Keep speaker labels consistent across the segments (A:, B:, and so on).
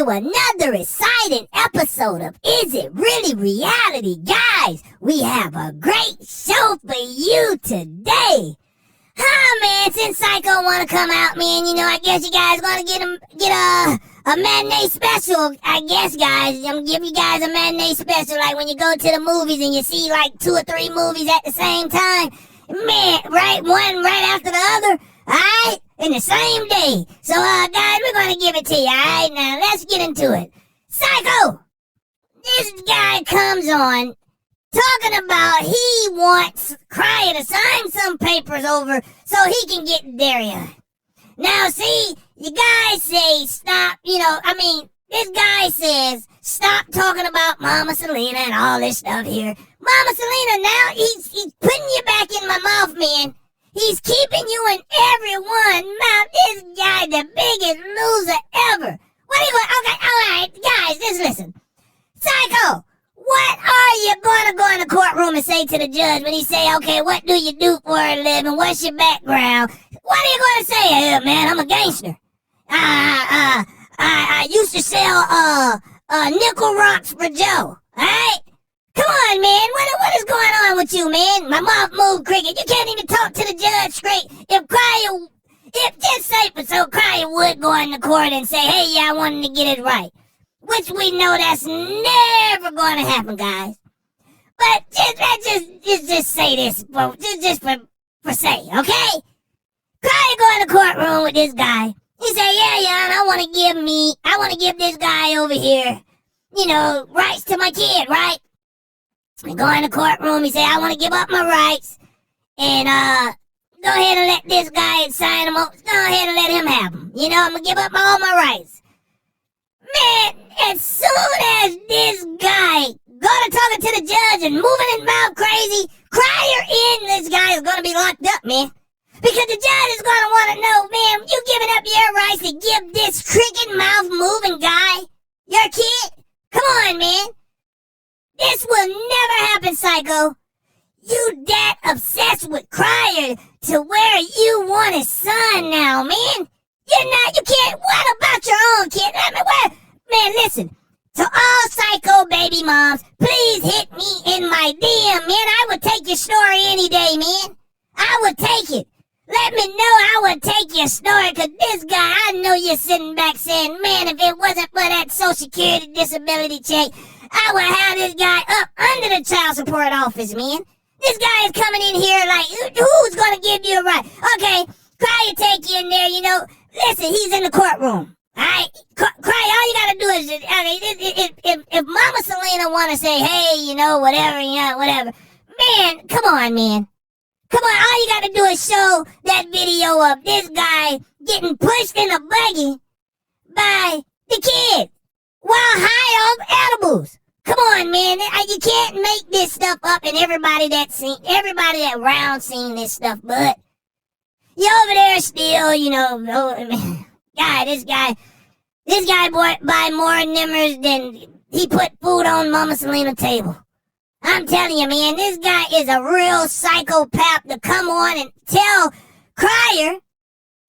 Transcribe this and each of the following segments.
A: to another exciting episode of Is It Really Reality? Guys, we have a great show for you today. Man, since Psycho wanna come out, man, I guess you guys gonna get a matinee special. I guess, guys, I'm gonna give you guys a matinee special, like when you go to the movies and you see like 2 or 3 movies at the same time. Man, right, one right after the other, alright? In the same day. So, guys, we're gonna give it to you, alright? Now, let's get into it. Psycho! This guy comes on talking about he wants Cryer to sign some papers over so he can get Daria. Now, see, the guy say stop, this guy says stop talking about Mama Celena and all this stuff here. Mama Celena, now he's putting you back in my mouth, man. He's keeping you in everyone's mouth. This guy, the biggest loser ever. What are you going? Okay, all right, guys, just listen. Psycho, what are you going to go in the courtroom and say to the judge when he say, okay, what do you do for a living? What's your background? What are you going to say? Hey, man, I'm a gangster. I used to sell nickel rocks for Joe. All right? Come on, man. What is going on with you, man? My mouth moved cricket. You can't even talk to the judge straight. If just say for so Cryer would go in the court and say, hey, yeah, I wanted to get it right. Which we know that's never going to happen, guys. But just say this, just for say, okay? Cryer go in the courtroom with this guy. He say, yeah, I want to give this guy over here, rights to my kid, right? We go in the courtroom, he say, I want to give up my rights, and go ahead and let this guy sign them up. Go ahead and let him have them. I'm going to give up all my rights. Man, as soon as this guy go to talking to the judge and moving his mouth crazy, Cryer in this guy is going to be locked up, man. Because the judge is going to want to know, man, you giving up your rights to give this cricket mouth moving guy your kid? Come on, man. This will never happen, Psycho. You that obsessed with Cryer to where you want his son now, man. You can't, what about your own kid? Man, listen, to all Psycho baby moms, please hit me in my DM, man. I would take your story any day, man. I would take it. Let me know I would take your story, because this guy, I know you're sitting back saying, man, if it wasn't for that Social Security disability check, I would have this guy up under the child support office, man. This guy is coming in here like, who's going to give you a right? Okay, Cryer take you in there, Listen, he's in the courtroom, all right? Cryer, all you got to do is, if Mama Celena want to say, hey, whatever, man, come on, man. Come on, all you got to do is show that video of this guy getting pushed in a buggy by the kid while high off edibles. Come on, man. You can't make this stuff up, and everybody that around seen this stuff, but you over there still, this guy buy more nimmers than he put food on Mama Celena's table. I'm telling you, man, this guy is a real psychopath to come on and tell Cryer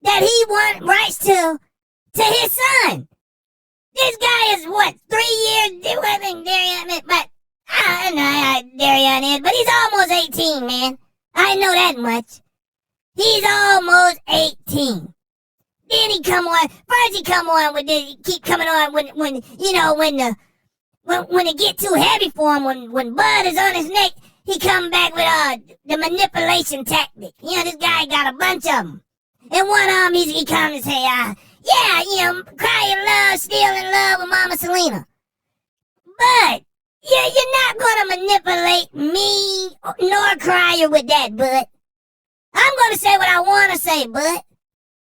A: that he wants rights to his son. This guy is, 3 years? I think Darian is, but he's almost 18, man. I know that much. He's almost 18. Then he come on. First he come on with this. He keep coming on when it get too heavy for him. When Bud is on his neck, he come back with the manipulation tactic. This guy got a bunch of them. And one of them, he comes and say, Cryer still in love with Mama Celena. But you're not gonna manipulate me nor Cryer with that, Bud. I'm gonna say what I wanna say, Bud.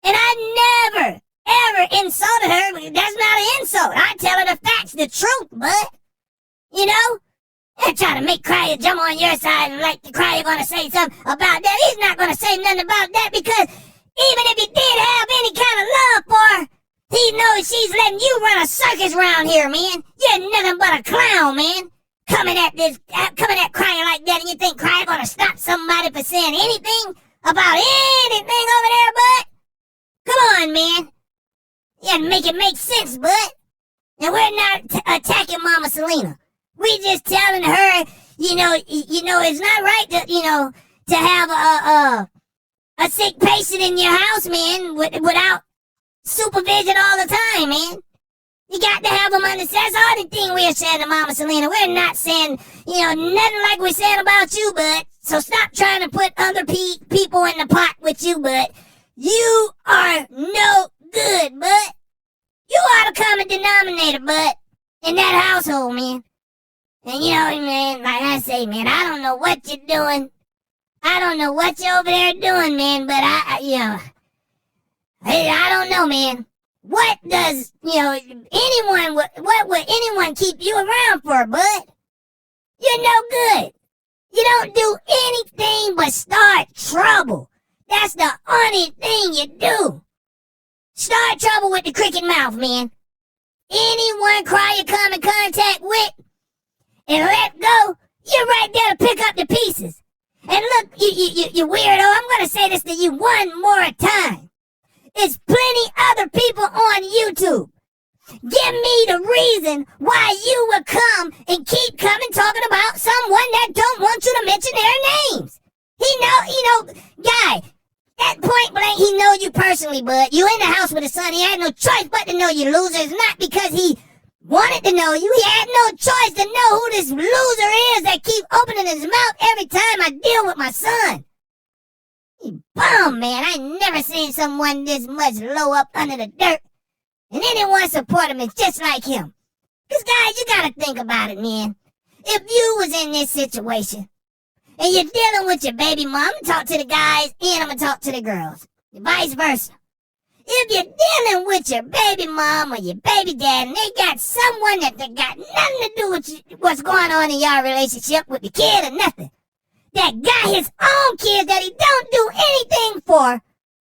A: And I never, ever insulted her. That's not an insult. I tell her the facts, the truth, Bud. And try to make Cryer jump on your side and like the Cryer gonna say something about that. He's not gonna say nothing about that, because even if he did have any kind of love for her, he knows she's letting you run a circus around here, man. You're nothing but a clown, man. Coming at Cryer like that, and you think Cryer gonna stop somebody for saying anything about anything over there, Bud? Come on, man. You gotta make it make sense, Bud. And we're not attacking Mama Celena. We just telling her, it's not right to have a sick patient in your house, man, without supervision all the time, man. You got to have them understand. That's all the thing we're saying to Mama Celena. We're not saying, nothing like we're saying about you, bud. So stop trying to put other people in the pot with you, bud. You are no good, bud. You are the common denominator, bud, in that household, man. And man, like I say, man, I don't know what you're doing. I don't know what you're over there doing, man, but I don't know, man. What does, what would anyone keep you around for, bud? You're no good. You don't do anything but start trouble. That's the only thing you do. Start trouble with the cricket mouth, man. Anyone cry you come in contact with and let go, you're right there to pick up the pieces. And look, you weirdo, I'm going to say this to you one more time. There's plenty other people on YouTube. Give me the reason why you would come and keep coming talking about someone that don't want you to mention their names. Guy, at point blank, he know you personally, bud. You in the house with his son. He had no choice but to know you losers. Not because he wanted to know you. He had no choice to know who this loser is that keep opening his mouth every time I deal with my son. He bum, man. I never seen someone this much low up under the dirt. And anyone support him is just like him. Because, guys, you got to think about it, man. If you was in this situation, and you're dealing with your baby mom, I'm going to talk to the guys, and I'm going to talk to the girls. Vice versa. If you're dealing with your baby mom or your baby dad, and they got someone that got nothing to do with what's going on in your relationship with the kid or nothing, that got his own kids that he don't do anything for,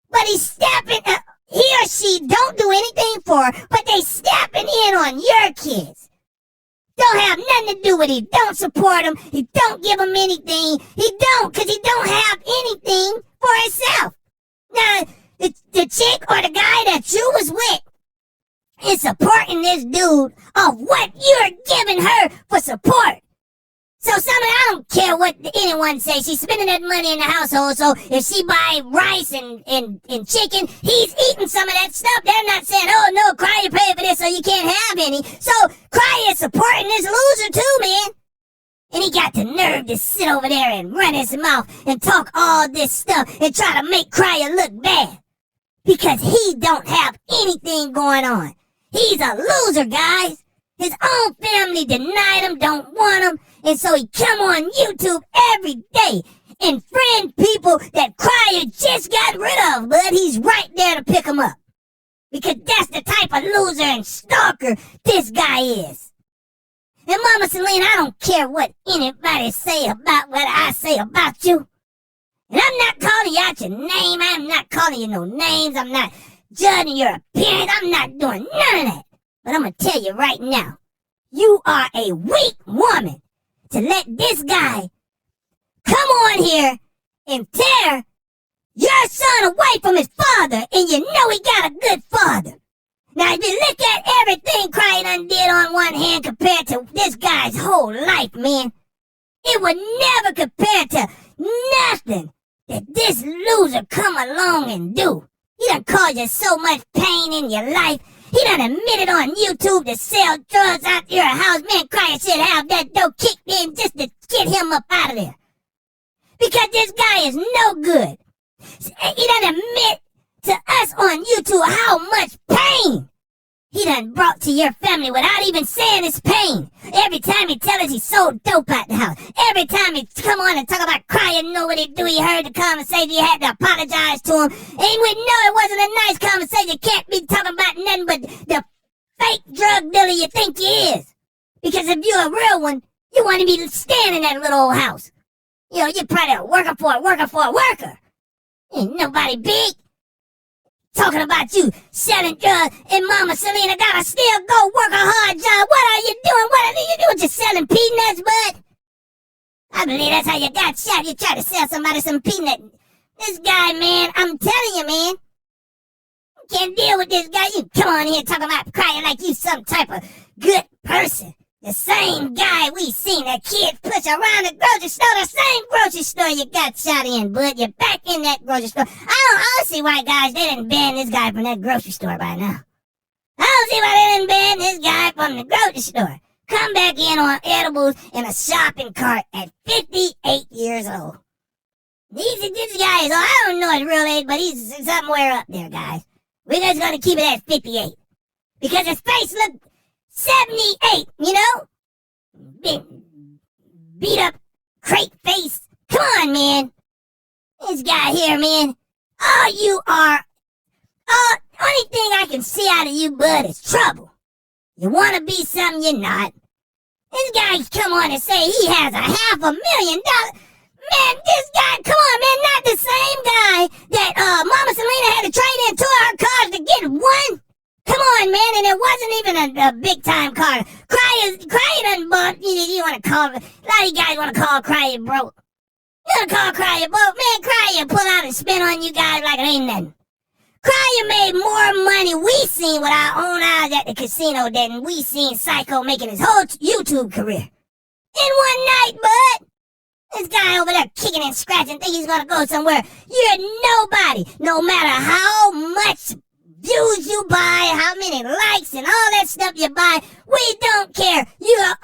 A: but he's stepping, he or she don't do anything for, but they stepping in on your kids. Don't have nothing to do with it. Don't support him. He don't give him anything. He don't, because he don't have anything for himself. Now, the chick or the guy that you was with is supporting this dude of what you're giving her for support. So, I don't care what anyone says. She's spending that money in the household. So, if she buy rice and chicken, he's eating some of that stuff. They're not saying, oh, no, Cry, you pay for this so you can't have any. So, Cry is supporting this loser too, man. And he got the nerve to sit over there and run his mouth and talk all this stuff and try to make Cryer look bad. Because he don't have anything going on. He's a loser, guys. His own family denied him, don't want him. And so he come on YouTube every day and friend people that Cryer just got rid of, but he's right there to pick him up. Because that's the type of loser and stalker this guy is. And Mama Celena, I don't care what anybody say about what I say about you. And I'm not calling you out your name. I'm not calling you no names. I'm not judging your appearance. I'm not doing none of that. But I'm going to tell you right now, you are a weak woman to let this guy come on here and tear your son away from his father, and you know he got a good father. Now, if you look at everything Cry done did on one hand compared to this guy's whole life, man, it would never compare to nothing that this loser come along and do. He done caused you so much pain in your life. He done admitted on YouTube to sell drugs out your house. Man, Cryer should have that dough kicked in just to get him up out of there. Because this guy is no good. He done admit to us on YouTube how much pain he done brought to your family without even saying his pain. Every time he tell us he sold dope out the house. Every time he come on and talk about Cryer, know what he do. He heard the conversation. He had to apologize to him. And we know it wasn't a nice conversation. You can't be talking about nothing but the fake drug dealer you think you is. Because if you're a real one, you want to be staying in that little old house. You're probably working for a worker. Ain't nobody big. Talking about you selling drugs and Mama Celena gotta still go work a hard job. What are you doing? What are you doing? Just selling peanuts, bud? I believe that's how you got shot. You try to sell somebody some peanut. This guy, man, I'm telling you, man. Can't deal with this guy. You come on here talking about crying like you some type of good person. The same guy we seen the kids push around the grocery store, the same grocery store you got shot in, bud. You're back in that grocery store. I don't see why, guys, they didn't ban this guy from that grocery store by now. I don't see why they didn't ban this guy from the grocery store. Come back in on edibles in a shopping cart at 58 years old. This guy is, I don't know his real age, but he's somewhere up there, guys. We're just going to keep it at 58. Because his face looked 78, you know? Beat up, crate face. Come on, man. This guy here, man. All you are, only thing I can see out of you, bud, is trouble. You want to be something you're not. This guy come on and say he has $500,000. Man, this guy, come on, man, not the same guy that Mama Celena had to trade in 2 of her cars to get one. Come on, man, and it wasn't even a big-time car. Cry done bought, you want to call, a lot of you guys want to call Cry broke. You want to call Cry broke? Man, Cry pull out and spin on you guys like it ain't nothing. Cry made more money we seen with our own eyes at the casino than we seen Psycho making his whole YouTube career. In one night, bud. This guy over there kicking and scratching, think he's gonna go somewhere. You're nobody. No matter how much views you buy, how many likes and all that stuff you buy, we don't care. You're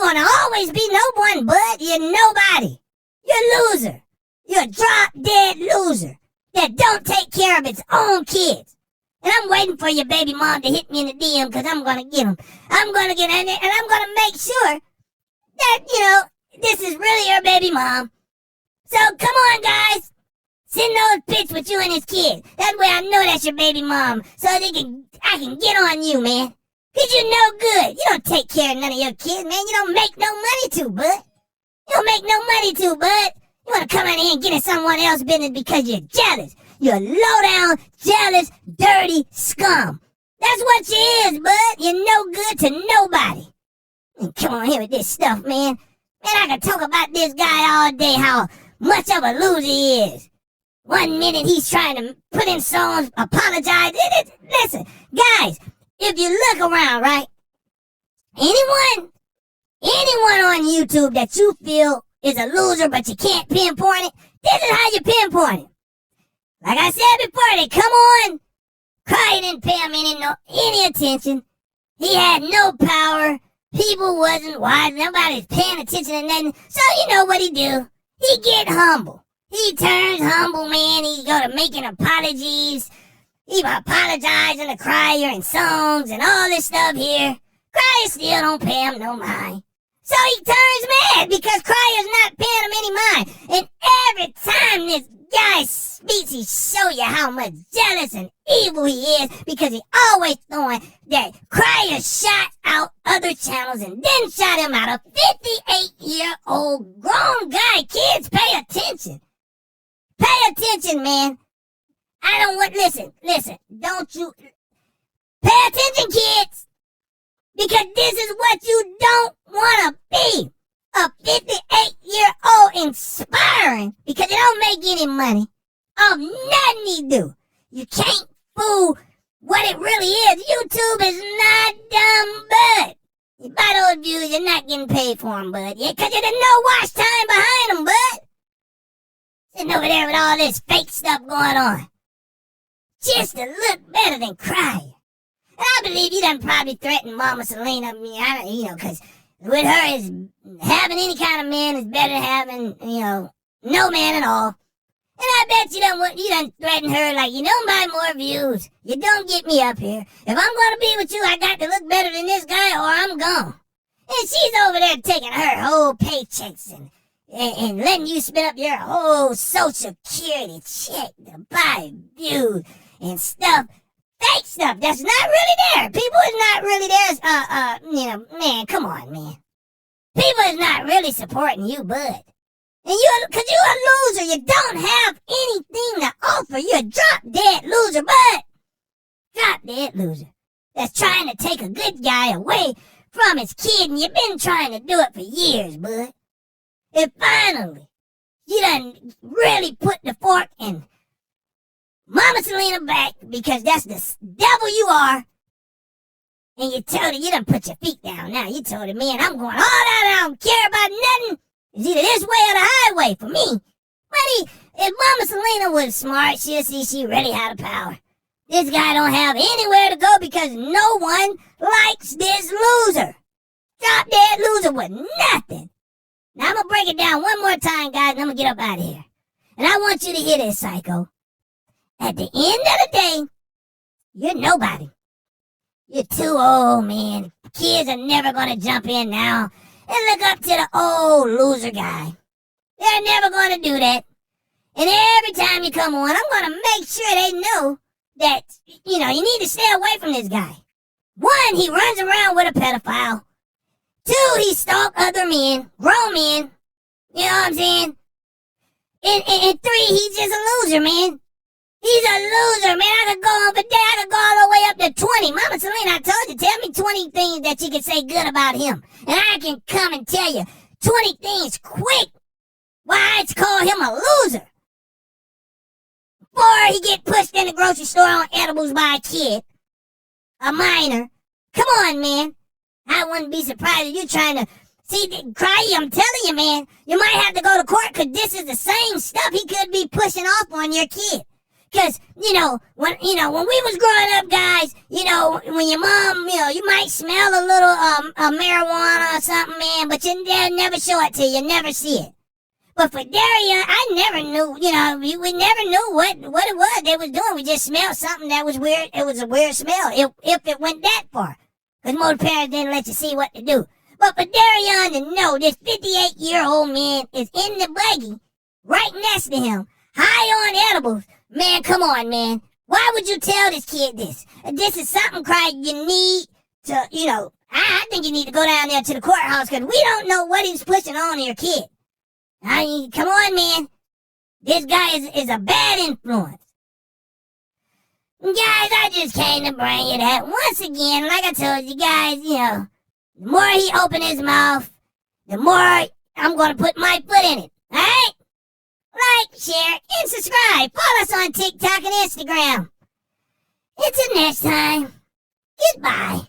A: gonna always be no one, bud. You're nobody. You're a loser. You're a drop-dead loser that don't take care of its own kids. And I'm waiting for your baby mom to hit me in the DM because I'm gonna get them. I'm gonna get in there and I'm gonna make sure that, this is really your baby mom. So come on, guys. Send those pics with you and his kids. That way I know that's your baby mom. So I can get on you, man. Because you're no good. You don't take care of none of your kids, man. You don't make no money to, bud. You don't make no money to, bud. You want to come out here and get in someone else's business because you're jealous. You're low-down, jealous, dirty scum. That's what you is, bud. You're no good to nobody. And come on here with this stuff, man. Man, I can talk about this guy all day, how much of a loser he is. 1 minute he's trying to put in songs, apologize. Listen, guys, if you look around, right? Anyone on YouTube that you feel is a loser but you can't pinpoint it, this is how you pinpoint it. Like I said before, they come on, Cry didn't pay him any attention. He had no power. People wasn't wise. Nobody's paying attention to nothing. So you know what he do? He get humble. He turns humble, man. He go to making apologies. He apologizing to Cryer in songs and all this stuff here. Cryer still don't pay him no mind. So he turns mad because Cryer's not paying him any mind. And every time this guy speaks, he show you how much jealous and evil he is because he always throwing that Cryer shot out other channels and then shot him out. A 58-year-old grown guy. Kids, pay attention. Pay attention, man. I don't want, listen, don't you, pay attention, kids. Because this is what you don't want to be. A 58-year-old inspiring because you don't make any money of nothing he do. You can't fool what it really is. YouTube is not dumb, bud. You buy those views, you're not getting paid for them, bud. Yeah, because there's no watch time behind them, bud. Sitting over there with all this fake stuff going on. Just to look better than Cryer. And I believe you done probably threatened Mama Celena, because with her is having any kind of man is better than having, no man at all. And I bet you done threatened her like, you don't buy more views. You don't get me up here. If I'm going to be with you, I got to look better than this guy or I'm gone. And she's over there taking her whole paychecks and letting you spend up your whole social security check to buy views and stuff. Fake stuff that's not really there. People is not really there. Man, come on, man. People is not really supporting you, bud. And cause you're a loser. You don't have anything to offer. You're a drop-dead loser, bud. Drop-dead loser. That's trying to take a good guy away from his kid, and you've been trying to do it for years, bud. And finally, you done really put the fork in Mama Celena back because that's the devil you are. And you told her you done put your feet down now. You told her, man, I'm going all out. I don't care about nothing. It's either this way or the highway for me. Buddy, if Mama Celena was smart, she'll see she really had the power. This guy don't have anywhere to go because no one likes this loser. Drop dead loser with nothing. Now I'm going to break it down one more time, guys, and I'm going to get up out of here. And I want you to hear this, psycho. At the end of the day, you're nobody. You're too old, man. Kids are never going to jump in now and look up to the old loser guy. They're never going to do that. And every time you come on, I'm going to make sure they know that, you need to stay away from this guy. 1, he runs around with a pedophile. 2, he stalks other men, grown men. You know what I'm saying? And 3, he's just a loser, man. He's a loser, man. I could go on for days. I could go all the way up to 20. Mama Celena, I told you, tell me 20 things that you can say good about him. And I can come and tell you 20 things quick why it's call him a loser. Before he get pushed in the grocery store on edibles by a kid, a minor. Come on, man. I wouldn't be surprised if you're trying to cry. I'm telling you, man. You might have to go to court because this is the same stuff he could be pushing off on your kid. Because, when we was growing up, guys, when your mom, you might smell a little marijuana or something, man, but they'll never show it to you. You never see it. But for Daria, I never knew, we never knew what it was they was doing. We just smelled something that was weird. It was a weird smell if it went that far. Because most parents didn't let you see what to do. But for Darian to know this 58-year-old man is in the buggy right next to him, high on edibles, man, come on, man. Why would you tell this kid this? This is something, Cry, you need to, I think you need to go down there to the courthouse because we don't know what he's pushing on your kid. I mean, come on, man. This guy is a bad influence. Guys, I just came to bring you that. Once again, like I told you guys, the more he open his mouth, the more I'm going to put my foot in it. All right? Like, share, and subscribe. Follow us on TikTok and Instagram. Until next time, goodbye.